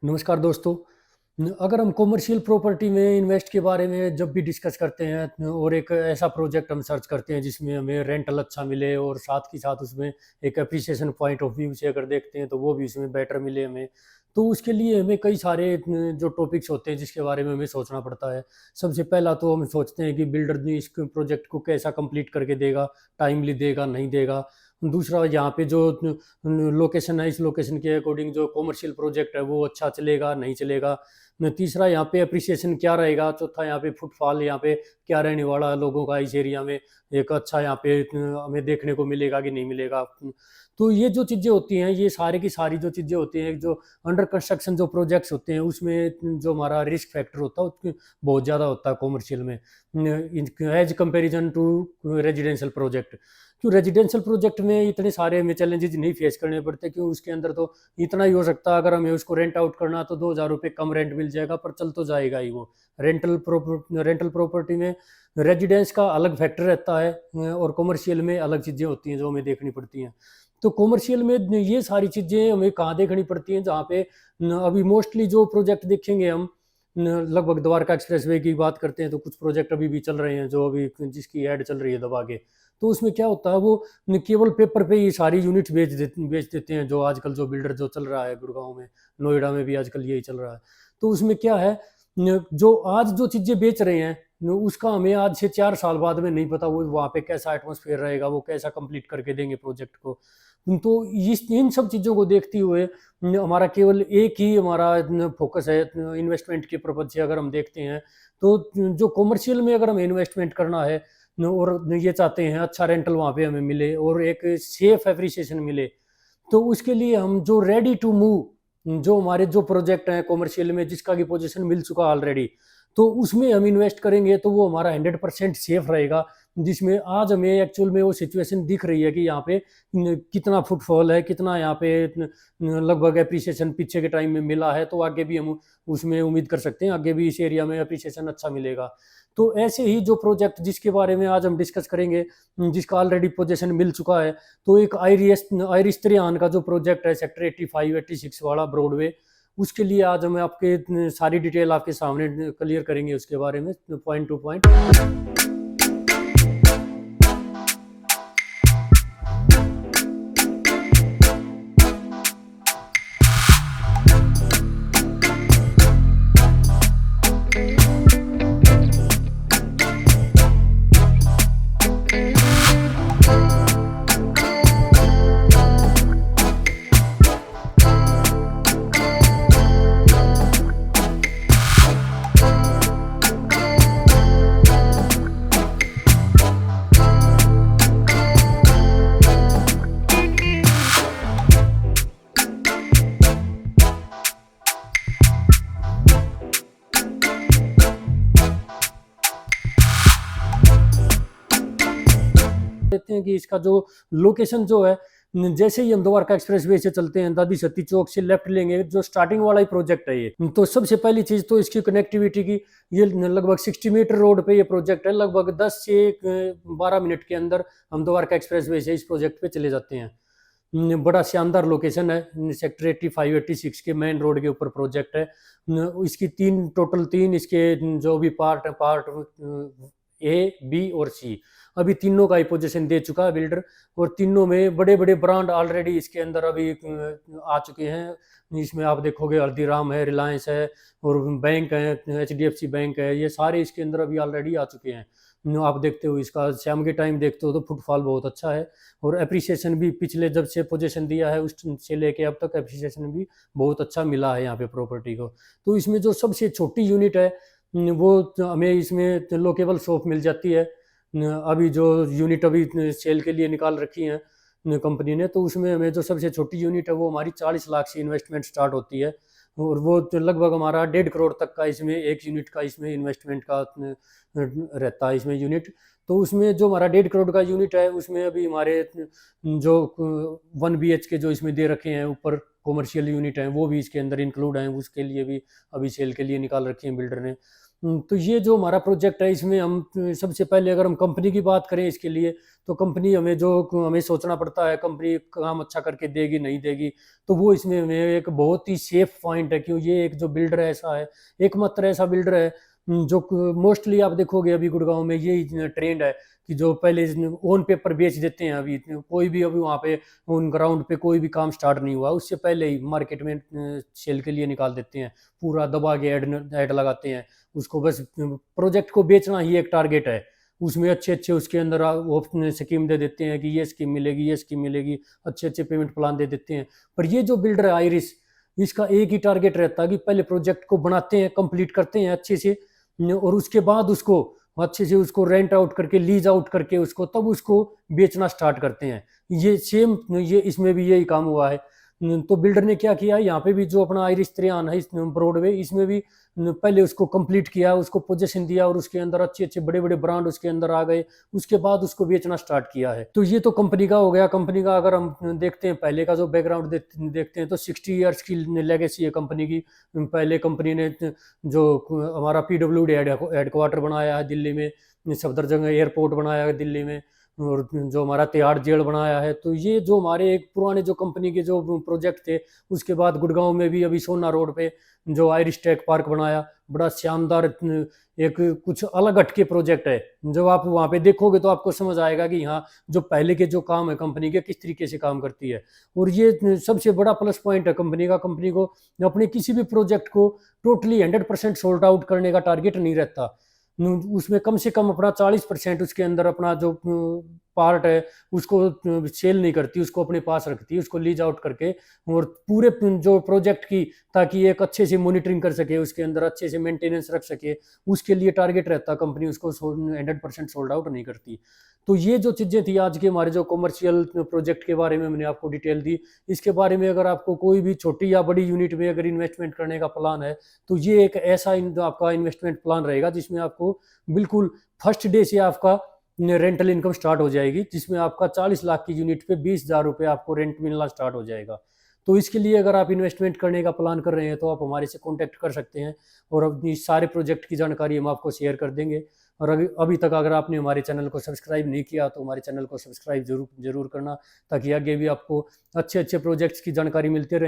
नमस्कार दोस्तों। अगर हम कॉमर्शियल प्रॉपर्टी में इन्वेस्ट के बारे में जब भी डिस्कस करते हैं और एक ऐसा प्रोजेक्ट हम सर्च करते हैं जिसमें हमें रेंटल अच्छा मिले और साथ के साथ उसमें एक एप्रिसिएशन पॉइंट ऑफ व्यू से अगर देखते हैं तो वो भी उसमें बेटर मिले हमें, तो उसके लिए हमें कई सारे जो टॉपिक्स होते हैं जिसके बारे में हमें सोचना पड़ता है। सबसे पहला तो हम सोचते हैं कि बिल्डर ने इस प्रोजेक्ट को कैसा कंप्लीट करके देगा, टाइमली देगा नहीं देगा। दूसरा, यहाँ पे जो लोकेशन है, इस लोकेशन के अकॉर्डिंग जो कॉमर्शियल प्रोजेक्ट है वो अच्छा चलेगा नहीं चलेगा। तीसरा, यहाँ पे अप्रिसिएशन क्या रहेगा। चौथा, यहाँ पे फुटफॉल यहाँ पे क्या रहने वाला है लोगों का इस एरिया में, एक अच्छा यहाँ पे हमें देखने को मिलेगा कि नहीं मिलेगा। तो ये जो चीज़ें होती हैं, ये सारी की सारी जो चीज़ें होती हैं, जो अंडर कंस्ट्रक्शन जो प्रोजेक्ट्स होते हैं उसमें जो हमारा रिस्क फैक्टर होता है उसके बहुत ज़्यादा होता है कॉमर्शियल में as comparison to residential project. क्यों रेजिडेंशियल प्रोजेक्ट में इतने सारे हमें चैलेंजेस नहीं फेस करने पड़ते, क्यों उसके अंदर तो इतना ही हो सकता है, अगर हमें उसको रेंट आउट करना तो 2,000 रुपये कम रेंट मिल जाएगा, पर चल तो जाएगा ही वो। रेंटल प्रॉपर्टी में रेजिडेंस का अलग फैक्टर रहता है और कॉमर्शियल में अलग चीज़ें होती हैं जो हमें देखनी पड़ती हैं। तो कॉमर्शियल में ये सारी चीज़ें हमें कहाँ देखनी पड़ती हैं, जहाँ पे अभी मोस्टली जो प्रोजेक्ट देखेंगे हम, लगभग द्वारका एक्सप्रेसवे की बात करते हैं तो कुछ प्रोजेक्ट अभी भी चल रहे हैं जो अभी जिसकी ऐड चल रही है दबा के। तो उसमें क्या होता है, वो केवल पेपर पे ये सारी यूनिट्स बेच देते हैं, जो आजकल जो बिल्डर जो चल रहा है गुड़गांव में, नोएडा में भी आजकल यही चल रहा है। तो उसमें क्या है, जो आज जो चीज़ें बेच रहे हैं उसका हमें आज से 4 साल बाद में नहीं पता वो वहाँ पे कैसा एटमोसफेयर रहेगा, वो कैसा कंप्लीट करके देंगे प्रोजेक्ट को। तो इस इन सब चीज़ों को देखते हुए हमारा केवल एक ही हमारा फोकस है इन्वेस्टमेंट के पर्पज से। अगर हम देखते हैं तो जो कॉमर्शियल में अगर हमें इन्वेस्टमेंट करना है और ये चाहते हैं अच्छा रेंटल वहाँ पे हमें मिले और एक सेफ एप्रिसिएशन मिले, तो उसके लिए हम जो रेडी टू मूव जो हमारे जो प्रोजेक्ट हैं कॉमर्शियल में जिसका की पोजीशन मिल चुका ऑलरेडी, तो उसमें हम इन्वेस्ट करेंगे तो वो हमारा 100% सेफ रहेगा। जिसमें आज हमें एक्चुअल में वो सिचुएशन दिख रही है कि यहाँ पे कितना फुटफॉल है, कितना यहाँ पे लगभग एप्रिसिएशन पीछे के टाइम में मिला है, तो आगे भी हम उसमें उम्मीद कर सकते हैं आगे भी इस एरिया में एप्रिसिएशन अच्छा मिलेगा। तो ऐसे ही जो प्रोजेक्ट जिसके बारे में आज हम डिस्कस करेंगे, जिसका ऑलरेडी पोजीशन मिल चुका है, तो एक आयरिश त्रियान का जो प्रोजेक्ट है सेक्टर 85 86 वाला ब्रॉडवे, उसके लिए आज हम आपके सारी डिटेल आपके सामने क्लियर करेंगे उसके बारे में पॉइंट टू पॉइंट। देखते हैं कि इसका जो लोकेशन जो है, जैसे ही हम द्वारका एक्सप्रेस वे से चलते हैं दादी सती चौक से लेफ्ट लेंगे, जो स्टार्टिंग वाला ही प्रोजेक्ट है ये, तो सबसे पहली चीज तो इसकी कनेक्टिविटी की, ये लगभग 60 मीटर रोड पे ये प्रोजेक्ट है। लगभग 10 से 12 मिनट के अंदर हम द्वारका एक्सप्रेस वे से इस प्रोजेक्ट पे चले जाते हैं। बड़ा शानदार लोकेशन है, सेक्टर 85 86 के मेन रोड के ऊपर प्रोजेक्ट है। इसकी टोटल तीन इसके जो भी पार्ट है, पार्ट ए बी और सी, अभी तीनों का ही पोजीशन दे चुका है बिल्डर, और तीनों में बड़े बड़े ब्रांड ऑलरेडी इसके अंदर अभी आ चुके हैं। इसमें आप देखोगे हल्दीराम है, रिलायंस है और बैंक है, HDFC बैंक है, ये सारे इसके अंदर अभी ऑलरेडी आ चुके हैं। आप देखते हो इसका शाम के टाइम देखते हो तो फुटफॉल बहुत अच्छा है, और अप्रिसिएशन भी पिछले जब से पोजीशन दिया है उस से लेके अब तक अप्रिसिएशन भी बहुत अच्छा मिला है यहाँ पे प्रॉपर्टी को। तो इसमें जो सबसे छोटी यूनिट है वो हमें इसमें लोकेबल शॉप मिल जाती है। अभी जो यूनिट अभी सेल के लिए निकाल रखी है कंपनी ने, तो उसमें हमें जो सबसे छोटी यूनिट है वो हमारी 40 लाख से इन्वेस्टमेंट स्टार्ट होती है, और वो तो लगभग हमारा 1.5 करोड़ तक का इसमें एक यूनिट का इसमें इन्वेस्टमेंट का रहता है इसमें यूनिट। तो उसमें जो हमारा 1.5 करोड़ का यूनिट है उसमें अभी हमारे जो 1 BHK जो इसमें दे रखे हैं ऊपर कॉमर्शियल यूनिट हैं वो भी इसके अंदर इंक्लूड हैं, उसके लिए भी अभी सेल के लिए निकाल रखे हैं बिल्डर ने। तो ये जो हमारा प्रोजेक्ट है इसमें हम सबसे पहले अगर हम कंपनी की बात करें इसके लिए, तो कंपनी हमें सोचना पड़ता है कंपनी काम अच्छा करके देगी नहीं देगी। तो वो इसमें हमें एक बहुत ही सेफ पॉइंट है, क्यों ये एक जो बिल्डर ऐसा है, एकमात्र ऐसा बिल्डर है जो मोस्टली आप देखोगे अभी गुड़गांव में यही ट्रेंड है कि जो पहले ऑन पेपर बेच देते हैं। अभी कोई भी अभी वहाँ पे ऑन ग्राउंड पे कोई भी काम स्टार्ट नहीं हुआ उससे पहले ही मार्केट में सेल के लिए निकाल देते हैं, पूरा दबा के ऐड लगाते हैं उसको। बस प्रोजेक्ट को बेचना ही एक टारगेट है। उसमें अच्छे अच्छे उसके अंदर ऑप्शन स्कीम दे देते हैं कि ये स्कीम मिलेगी, ये स्कीम मिलेगी, अच्छे अच्छे पेमेंट प्लान दे देते हैं। पर ये जो बिल्डर है आइरिस, इसका एक ही टारगेट रहता है कि पहले प्रोजेक्ट को बनाते हैं, कंप्लीट करते हैं अच्छे से, और उसके बाद उसको अच्छे से उसको रेंट आउट करके, लीज आउट करके उसको, तब उसको बेचना स्टार्ट करते हैं। ये सेम ये इसमें भी यही काम हुआ है। तो बिल्डर ने क्या किया, यहाँ पे भी जो अपना आइरिस त्रियान है इस ब्रॉडवे, इसमें भी पहले उसको कंप्लीट किया, उसको पोजीशन दिया, और उसके अंदर अच्छे अच्छे बड़े बड़े ब्रांड उसके अंदर आ गए। उसके बाद उसको बेचना स्टार्ट किया है। तो ये तो कंपनी का हो गया। कंपनी का अगर हम देखते हैं पहले का जो बैकग्राउंड देखते हैं तो 60 ईयर्स की लेगेसी है कंपनी की। पहले कंपनी ने जो हमारा PWD हेडक्वार्टर बनाया है दिल्ली में, सफदरजंग एयरपोर्ट बनाया है दिल्ली में, और जो हमारा तिहाड़ जेल बनाया है। तो ये जो हमारे एक पुराने जो कंपनी के जो प्रोजेक्ट थे, उसके बाद गुड़गांव में भी अभी सोना रोड पे जो आयरिश टेक पार्क बनाया, बड़ा शानदार एक कुछ अलग हटके प्रोजेक्ट है। जब आप वहाँ पे देखोगे तो आपको समझ आएगा कि यहाँ जो पहले के जो काम है कंपनी के, किस तरीके से काम करती है। और ये सबसे बड़ा प्लस पॉइंट है कंपनी का। कंपनी को अपने किसी भी प्रोजेक्ट को टोटली 100% सोल्ड आउट करने का टारगेट नहीं रहता। उसमें कम से कम अपना 40% उसके अंदर अपना जो पार्ट है उसको सेल नहीं करती, उसको अपने पास रखती है, उसको लीज आउट करके, और पूरे जो प्रोजेक्ट की, ताकि एक अच्छे से मॉनिटरिंग कर सके, उसके अंदर अच्छे से मेंटेनेंस रख सके, उसके लिए टारगेट रहता। कंपनी उसको 100% सोल्ड आउट नहीं करती। तो ये जो चीज़ें थी आज के हमारे जो कॉमर्शियल प्रोजेक्ट के बारे में मैंने आपको डिटेल दी। इसके बारे में अगर आपको कोई भी छोटी या बड़ी यूनिट में अगर इन्वेस्टमेंट करने का प्लान है, तो ये एक ऐसा आपका इन्वेस्टमेंट प्लान रहेगा जिसमें आपको बिल्कुल फर्स्ट डे से आपका रेंटल इनकम स्टार्ट हो जाएगी, जिसमें आपका 40 लाख की यूनिट पे 20,000 रुपये आपको रेंट मिलना स्टार्ट हो जाएगा। तो इसके लिए अगर आप इन्वेस्टमेंट करने का प्लान कर रहे हैं तो आप हमारे से कॉन्टैक्ट कर सकते हैं, और अपनी सारे प्रोजेक्ट की जानकारी हम आपको शेयर कर देंगे। और अभी तक अगर आपने हमारे चैनल को सब्सक्राइब नहीं किया तो हमारे चैनल को सब्सक्राइब जरूर करना, ताकि आगे भी आपको अच्छे अच्छे प्रोजेक्ट्स की जानकारी मिलती रहे।